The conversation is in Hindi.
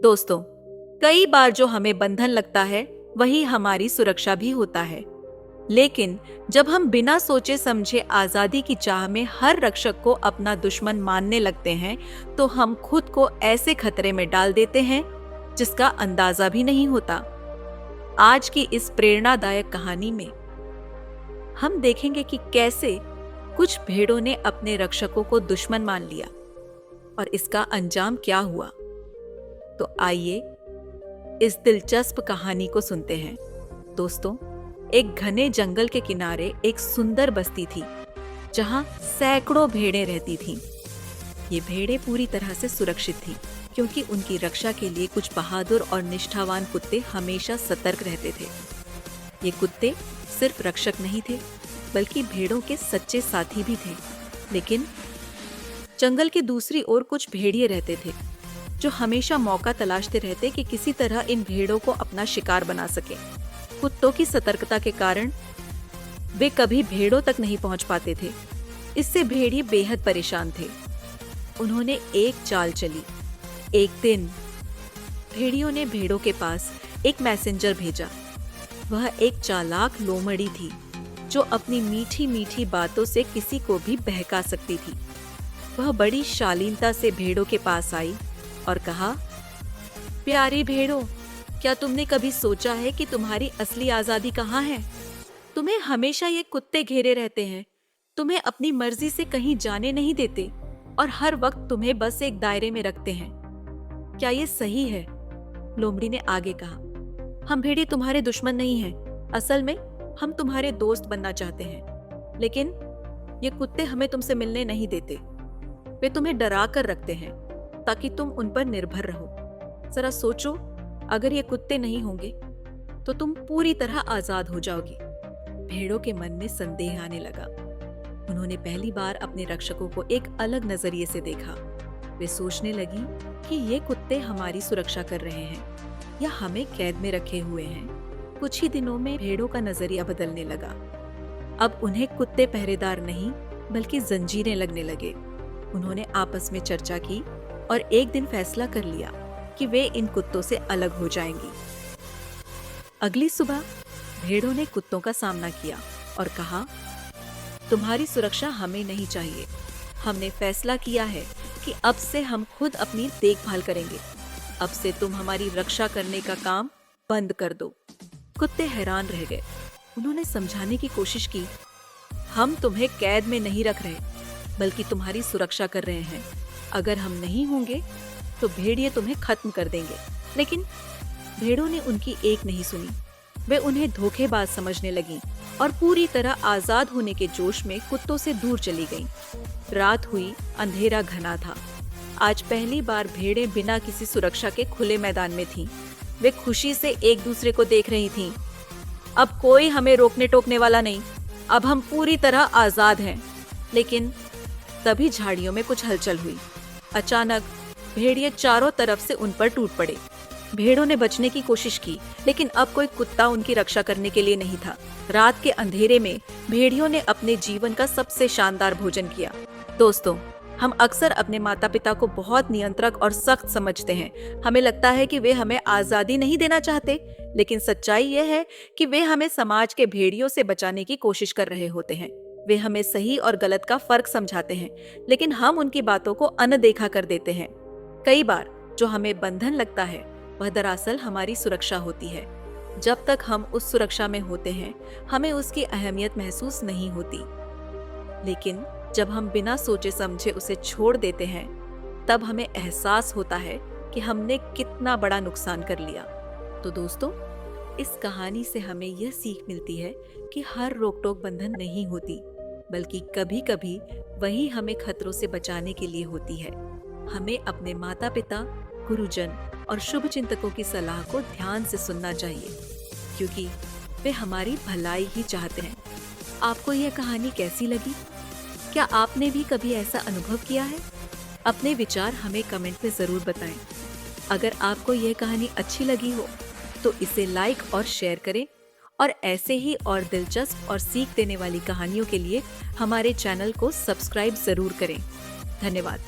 दोस्तों, कई बार जो हमें बंधन लगता है वही हमारी सुरक्षा भी होता है। लेकिन जब हम बिना सोचे समझे आजादी की चाह में हर रक्षक को अपना दुश्मन मानने लगते हैं, तो हम खुद को ऐसे खतरे में डाल देते हैं जिसका अंदाजा भी नहीं होता। आज की इस प्रेरणादायक कहानी में हम देखेंगे कि कैसे कुछ भेड़ों ने अपने रक्षकों को दुश्मन मान लिया और इसका अंजाम क्या हुआ। तो आइए इस दिलचस्प कहानी को सुनते हैं। दोस्तों, एक घने जंगल के किनारे एक सुंदर बस्ती थी जहां सैकड़ों भेड़ें रहती थीं। ये भेड़ें पूरी तरह से सुरक्षित थीं क्योंकि उनकी रक्षा के लिए कुछ बहादुर और निष्ठावान कुत्ते हमेशा सतर्क रहते थे। ये कुत्ते सिर्फ रक्षक नहीं थे बल्कि भेड़ों के सच्चे साथी भी थे। लेकिन जंगल की दूसरी ओर कुछ भेड़िए रहते थे जो हमेशा मौका तलाशते रहते कि किसी तरह इन भेड़ों को अपना शिकार बना सके। कुत्तों की सतर्कता के कारण वे कभी भेड़ों तक नहीं पहुंच पाते थे। इससे भेड़िए बेहद परेशान थे। उन्होंने एक चाल चली। एक दिन भेड़ियों ने भेड़ों के पास एक मैसेंजर भेजा। वह एक चालाक लोमड़ी थी जो अपनी मीठी मीठी बातों से किसी को भी बहका सकती थी। वह बड़ी शालीनता से भेड़ों के पास आई और कहा, प्यारी भेड़ों, क्या तुमने कभी सोचा है कि तुम्हारी असली आजादी कहाँ है? तुम्हें हमेशा ये कुत्ते घेरे रहते हैं, तुम्हें अपनी मर्जी से कहीं जाने नहीं देते और हर वक्त तुम्हें बस एक दायरे में रखते हैं। क्या ये सही है? लोमड़ी ने आगे कहा, हम भेड़िए तुम्हारे दुश्मन नहीं हैं। असल में हम तुम्हारे दोस्त बनना चाहते हैं, लेकिन ये कुत्ते हमें तुमसे मिलने नहीं देते। वे तुम्हें डरा कर रखते हैं ताकि तुम उन पर निर्भर रहो। जरा सोचो, अगर ये कुत्ते नहीं होंगे तो तुम पूरी तरह आजाद हो जाओगी। भेड़ों के मन में संदेह आने लगा। उन्होंने पहली बार अपने रक्षकों को एक अलग नजरिए से देखा। वे सोचने लगी कि ये कुत्ते हमारी सुरक्षा कर रहे हैं या हमें कैद में रखे हुए हैं। कुछ ही दिनों में भेड़ों का नजरिया बदलने लगा। अब उन्हें कुत्ते पहरेदार नहीं बल्कि जंजीरें लगने लगे। उन्होंने आपस में चर्चा की और एक दिन फैसला कर लिया कि वे इन कुत्तों से अलग हो जाएंगी। अगली सुबह भेड़ों ने कुत्तों का सामना किया और कहा, तुम्हारी सुरक्षा हमें नहीं चाहिए। हमने फैसला किया है कि अब से हम खुद अपनी देखभाल करेंगे। अब से तुम हमारी रक्षा करने का काम बंद कर दो। कुत्ते हैरान रह गए। उन्होंने समझाने की कोशिश की, हम तुम्हें कैद में नहीं रख रहे बल्कि तुम्हारी सुरक्षा कर रहे हैं। अगर हम नहीं होंगे तो भेड़िए तुम्हें खत्म कर देंगे। लेकिन भेड़ों ने उनकी एक नहीं सुनी। वे उन्हें धोखेबाज समझने लगीं और पूरी तरह आजाद होने के जोश में कुत्तों से दूर चली गईं। रात हुई, अंधेरा घना था। आज पहली बार भेड़ें बिना किसी सुरक्षा के खुले मैदान में थीं। वे खुशी से एक दूसरे को देख रही थीं। अब कोई हमें रोकने टोकने वाला नहीं, अब हम पूरी तरह आजाद हैं। लेकिन तभी झाड़ियों में कुछ हलचल हुई। अचानक भेड़िए चारों तरफ से उन पर टूट पड़े। भेड़ों ने बचने की कोशिश की, लेकिन अब कोई कुत्ता उनकी रक्षा करने के लिए नहीं था। रात के अंधेरे में भेड़ियों ने अपने जीवन का सबसे शानदार भोजन किया। दोस्तों, हम अक्सर अपने माता पिता को बहुत नियंत्रक और सख्त समझते हैं। हमें लगता है कि वे हमें आजादी नहीं देना चाहते, लेकिन सच्चाई यह है कि वे हमें समाज के भेड़ियों से बचाने की कोशिश कर रहे होते हैं। वे हमें सही और गलत का फर्क समझाते हैं, लेकिन हम उनकी बातों को अनदेखा कर देते हैं। कई बार जो हमें बंधन लगता है वह दरअसल हमारी सुरक्षा होती है। जब तक हम उस सुरक्षा में होते हैं, हमें उसकी अहमियत महसूस नहीं होती। लेकिन जब हम बिना सोचे समझे उसे छोड़ देते हैं, तब हमें एहसास होता है कि हमने कितना बड़ा नुकसान कर लिया। तो दोस्तों, इस कहानी से हमें यह सीख मिलती है कि हर रोक-टोक बंधन नहीं होती, बल्कि कभी-कभी वही हमें खतरों से बचाने के लिए होती है। हमें अपने माता पिता, गुरुजन और शुभ चिंतकों की सलाह को ध्यान से सुनना चाहिए, क्योंकि वे हमारी भलाई ही चाहते हैं। आपको यह कहानी कैसी लगी? क्या आपने भी कभी ऐसा अनुभव किया है? अपने विचार हमें कमेंट में जरूर बताएं। अगर आपको यह कहानी अच्छी लगी हो तो इसे लाइक और शेयर करें और ऐसे ही और दिलचस्प और सीख देने वाली कहानियों के लिए हमारे चैनल को सब्सक्राइब जरूर करें। धन्यवाद।